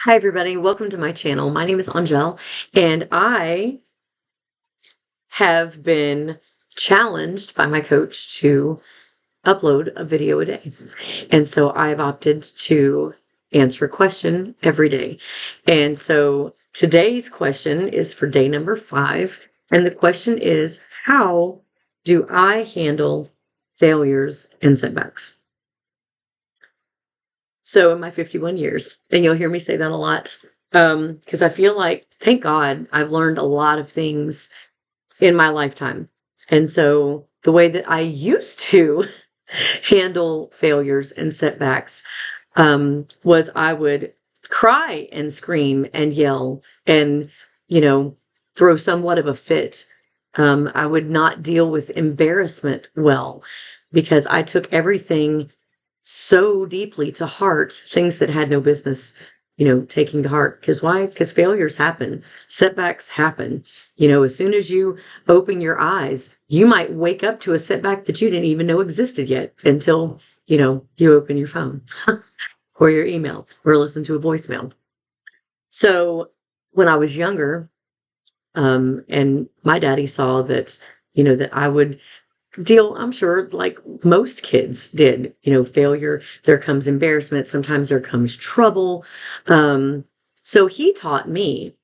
Hi, everybody. Welcome to my channel. My name is Angel, and I have been challenged by my coach to upload a video a day. And so I've opted to answer a question every day. And so today's question is for day number 5. And the question is, how do I handle failures and setbacks? So in my 51 years, and you'll hear me say that a lot, because I feel like, thank God, I've learned a lot of things in my lifetime. And so the way that I used to handle failures and setbacks was I would cry and scream and yell and, you know, throw somewhat of a fit. I would not deal with embarrassment well because I took everything so deeply to heart, things that had no business, taking to heart. Because why? Because failures happen, setbacks happen. As soon as you open your eyes, you might wake up to a setback that you didn't even know existed yet until, you open your phone or your email or listen to a voicemail. So when I was younger, and my daddy saw that, that I would deal, I'm sure, like most kids did, failure, there comes embarrassment, sometimes there comes trouble. So he taught me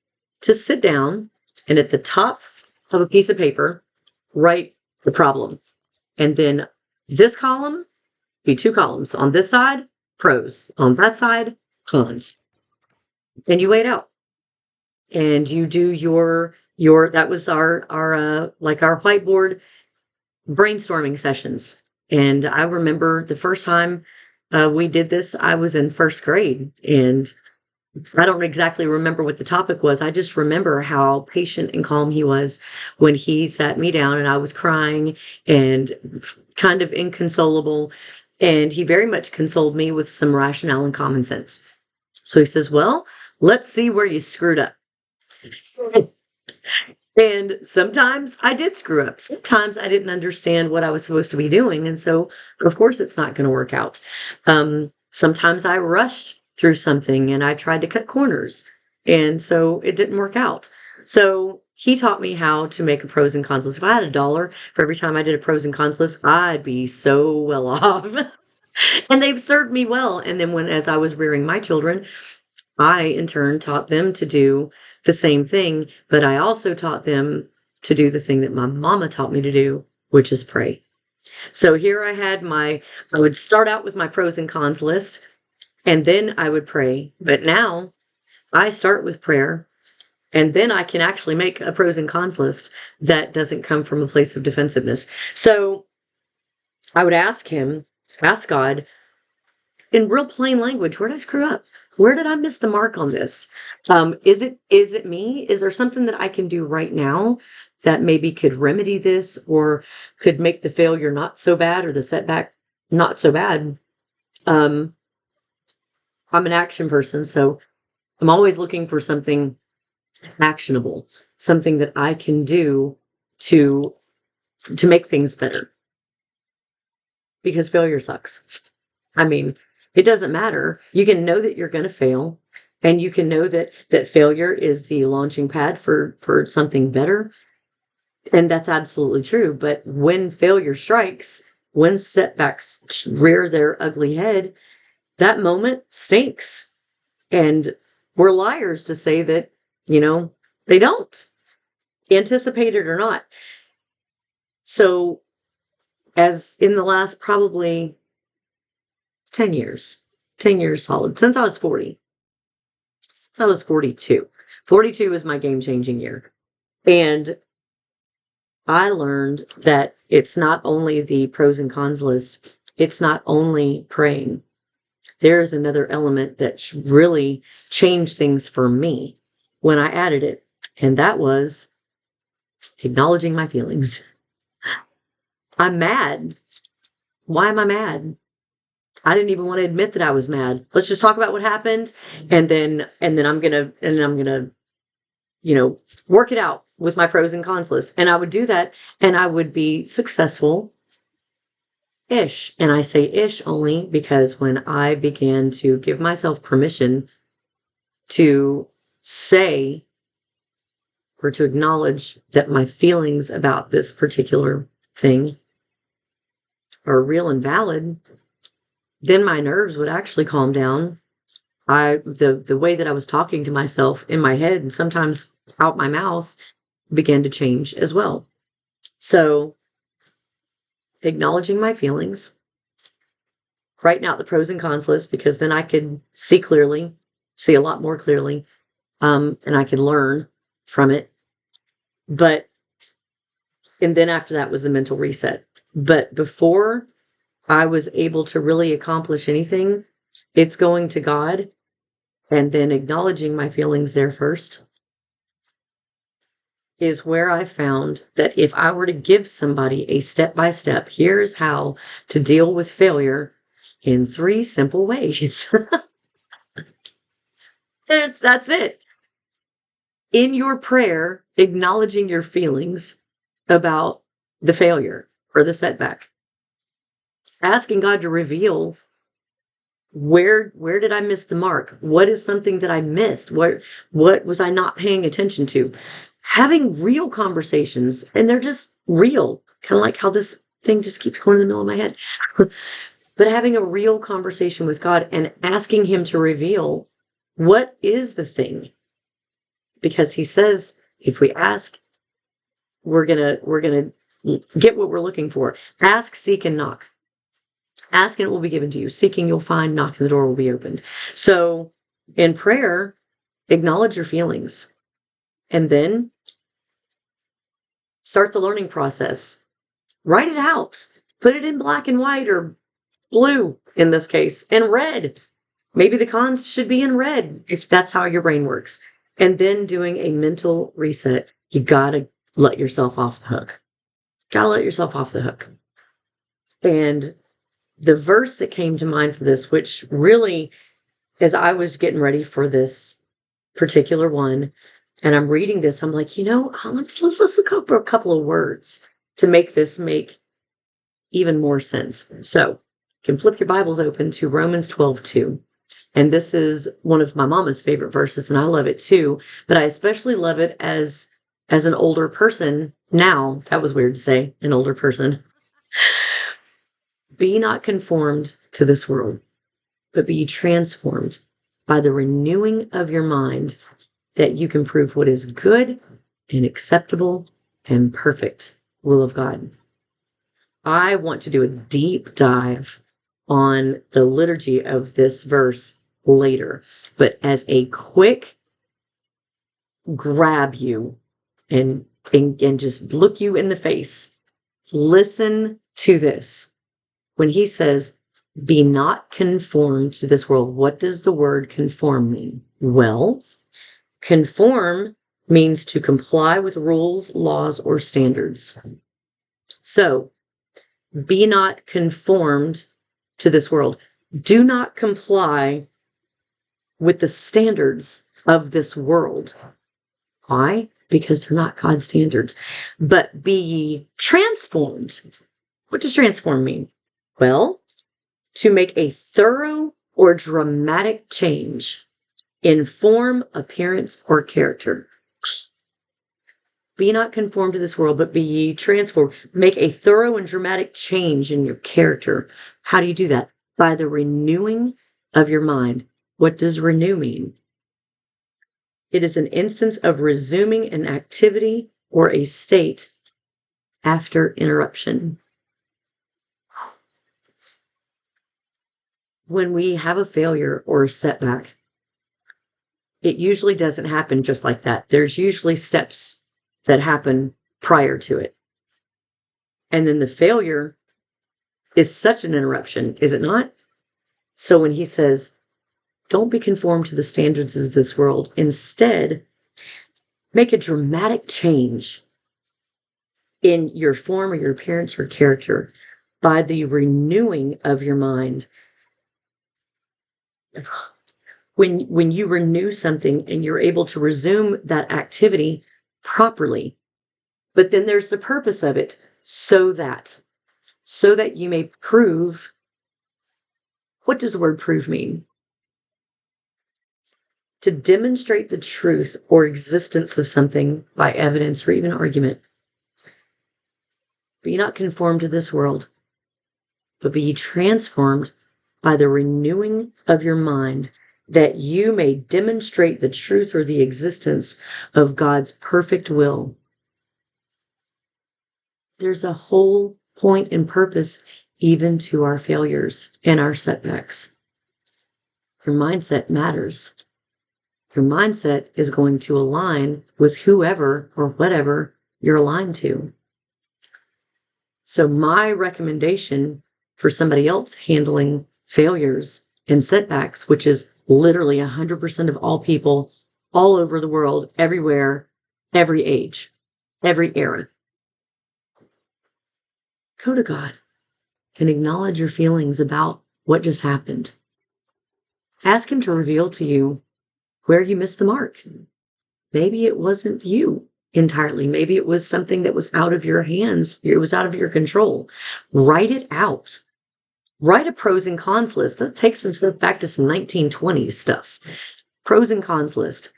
to sit down and at the top of a piece of paper, write the problem. And then this column be 2 columns. On this side, pros. On that side, cons. And you weigh it out. And you do your that was our like our whiteboard brainstorming sessions. And I remember the first time we did this, I was in first grade, and I don't exactly remember what the topic was. I just remember how patient and calm he was when he sat me down and I was crying and kind of inconsolable. And he very much consoled me with some rationale and common sense. So he says, well, let's see where you screwed up. And sometimes I did screw up. Sometimes I didn't understand what I was supposed to be doing. And so, of course, it's not going to work out. Sometimes I rushed through something and I tried to cut corners. And so it didn't work out. So he taught me how to make a pros and cons list. If I had $1 for every time I did a pros and cons list, I'd be so well off. And they've served me well. And then as I was rearing my children, I, in turn, taught them to do the same thing, but I also taught them to do the thing that my mama taught me to do, which is pray. So here I would start out with my pros and cons list, and then I would pray. But now I start with prayer, and then I can actually make a pros and cons list that doesn't come from a place of defensiveness. So I would ask God, in real plain language, where did I screw up? Where did I miss the mark on this? Is it me? Is there something that I can do right now that maybe could remedy this or could make the failure not so bad or the setback not so bad? I'm an action person, so I'm always looking for something actionable, something that I can do to make things better. Because failure sucks. I mean, it doesn't matter. You can know that you're going to fail, and you can know that failure is the launching pad for something better. And that's absolutely true. But when failure strikes, when setbacks rear their ugly head, that moment stinks. And we're liars to say that, they don't, anticipate it or not. So as in the last probably 10 years solid, since I was 40, since I was 42. 42 is my game-changing year. And I learned that it's not only the pros and cons list, it's not only praying. There's another element that really changed things for me when I added it, and that was acknowledging my feelings. I'm mad. Why am I mad? I didn't even want to admit that I was mad. Let's just talk about what happened, and then I'm gonna work it out with my pros and cons list. And I would do that, and I would be successful ish. And I say ish only because when I began to give myself permission to say or to acknowledge that my feelings about this particular thing are real and valid, then my nerves would actually calm down. The way that I was talking to myself in my head and sometimes out my mouth began to change as well. So acknowledging my feelings, writing out the pros and cons list, because then I could see clearly, see a lot more clearly, and I could learn from it. And then after that was the mental reset. But before I was able to really accomplish anything, it's going to God and then acknowledging my feelings there first is where I found that if I were to give somebody a step-by-step, here's how to deal with failure in 3 simple ways. That's it. In your prayer, acknowledging your feelings about the failure or the setback, asking God to reveal where did I miss the mark? What is something that I missed? What was I not paying attention to? Having real conversations, and they're just real, kind of like how this thing just keeps going in the middle of my head. But having a real conversation with God and asking him to reveal what is the thing, because he says if we ask, we're gonna get what we're looking for. Ask, seek, and knock. Ask and it will be given to you. Seeking you'll find. Knocking the door will be opened. So in prayer, acknowledge your feelings and then start the learning process. Write it out. Put it in black and white or blue in this case, and red. Maybe the cons should be in red if that's how your brain works. And then doing a mental reset. You gotta let yourself off the hook. Gotta let yourself off the hook. And the verse that came to mind for this, which really, as I was getting ready for this particular one, and I'm reading this, I'm like, let's look up a couple of words to make this make even more sense. So you can flip your Bibles open to Romans 12:2. And this is one of my mama's favorite verses, and I love it too. But I especially love it as an older person now. That was weird to say, an older person. Be not conformed to this world, but be transformed by the renewing of your mind, that you can prove what is good and acceptable and perfect will of God. I want to do a deep dive on the liturgy of this verse later, but as a quick grab you and just look you in the face, listen to this. When he says, be not conformed to this world, what does the word conform mean? Well, conform means to comply with rules, laws, or standards. So, be not conformed to this world. Do not comply with the standards of this world. Why? Because they're not God's standards. But be ye transformed. What does transform mean? Well, to make a thorough or dramatic change in form, appearance, or character. Be not conformed to this world, but be ye transformed. Make a thorough and dramatic change in your character. How do you do that? By the renewing of your mind. What does renew mean? It is an instance of resuming an activity or a state after interruption. When we have a failure or a setback, it usually doesn't happen just like that. There's usually steps that happen prior to it. And then the failure is such an interruption, is it not? So when he says, don't be conformed to the standards of this world, instead, make a dramatic change in your form or your appearance or character by the renewing of your mind. When you renew something and you're able to resume that activity properly, but then there's the purpose of it, so that you may prove. What does the word prove mean? to demonstrate the truth or existence of something by evidence or even argument. Be not conformed to this world, but be transformed by the renewing of your mind, that you may demonstrate the truth or the existence of God's perfect will. There's a whole point and purpose even to our failures and our setbacks. Your mindset matters. Your mindset is going to align with whoever or whatever you're aligned to. So my recommendation for somebody else handling failures and setbacks, which is literally 100% of all people all over the world, everywhere, every age, every era, go to God and acknowledge your feelings about what just happened. Ask Him to reveal to you where you missed the mark. Maybe it wasn't you entirely. Maybe it was something that was out of your hands. It was out of your control. Write it out. Write a pros and cons list. That takes some stuff back to some 1920s stuff. Pros and cons list.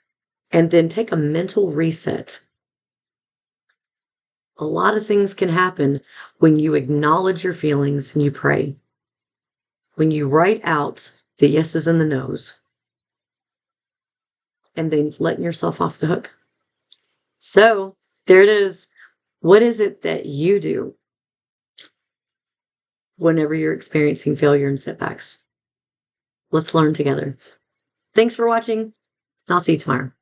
And then take a mental reset. A lot of things can happen when you acknowledge your feelings and you pray. When you write out the yeses and the nos. And then letting yourself off the hook. So there it is. What is it that you do whenever you're experiencing failure and setbacks? Let's learn together. Thanks for watching. I'll see you tomorrow.